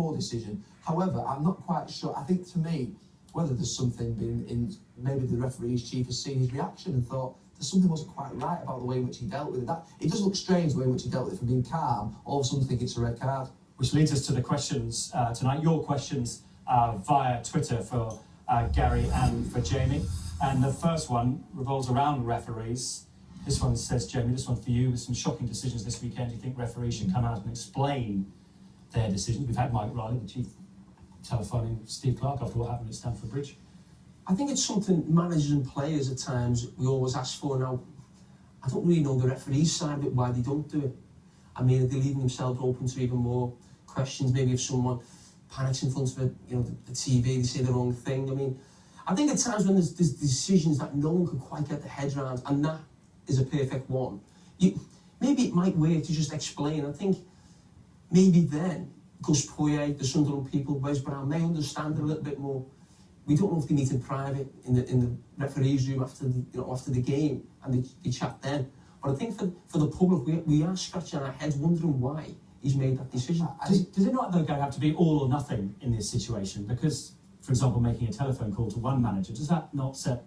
poor decision. However, I'm not quite sure. I think to me, whether there's something been in, maybe the referee's chief has seen his reaction and thought there's something wasn't quite right about the way in which he dealt with it. It does look strange the way in which he dealt with it, from being calm, all of a sudden think it's a red card. Which leads us to the questions tonight. Your questions via Twitter for Gary and for Jamie. And the first one revolves around referees. This one says, Jamie, this one for you. With some shocking decisions this weekend, do you think referees should come out and explain their decisions? We've had Mike Riley, the chief, telephoning Steve Clarke after what happened at Stamford Bridge. I think it's something managers and players at times we always ask for. Now, I don't really know the referee's side of it, why they don't do it. I mean, are they leaving themselves open to even more questions? Maybe if someone panics in front of the TV, they say the wrong thing. I mean, I think at times when there's decisions that no one can quite get their head around, and that is a perfect one, maybe it might work to just explain. I think maybe then Gus Poyet, the Sunderland people, Wes Brown may understand a little bit more. We don't know if they meet in private in the referee's room after the game and they chat then. But I think for the public, we are scratching our heads wondering why he's made that decision. Does it not, though, have to be all or nothing in this situation? Because, for example, making a telephone call to one manager, does that not set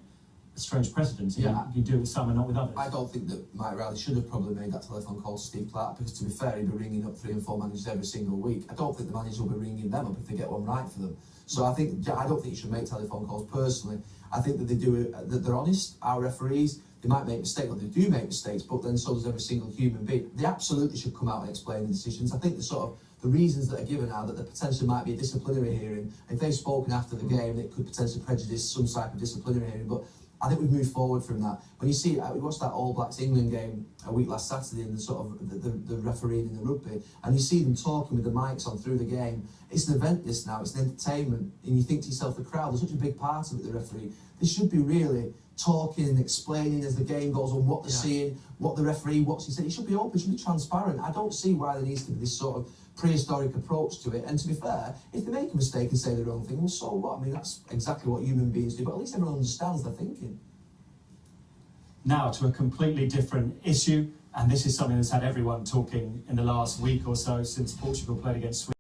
a strange precedent? Yeah. You do it with some and not with others. I don't think that Mike Riley should have probably made that telephone call to Steve Clarke, because to be fair, he'd be ringing up 3 and 4 managers every single week. I don't think the managers will be ringing them up if they get one right for them. So I don't think you should make telephone calls personally. I think that they do it, that they're honest. Our referees, they might make mistakes, or they do make mistakes, but then so does every single human being. They absolutely should come out and explain the decisions. I think the reasons that are given are that there potentially might be a disciplinary hearing. If they've spoken after the game, it could potentially prejudice some type of disciplinary hearing. But I think we've moved forward from that. When you see, we watched that All Blacks England game a week last Saturday, and the refereeing in the rugby, and you see them talking with the mics on through the game. It's an event, this now, it's an entertainment, and you think to yourself, the crowd, there's such a big part of it, the referee. They should be really talking and explaining as the game goes on what they're seeing, what the referee, what's he said. It should be open, it should be transparent. I don't see why there needs to be this sort of prehistoric approach to it. And to be fair, if they make a mistake and say the wrong thing, well, so what? I mean, that's exactly what human beings do, but at least everyone understands their thinking. Now to a completely different issue, and this is something that's had everyone talking in the last week or so since Portugal played against Sweden.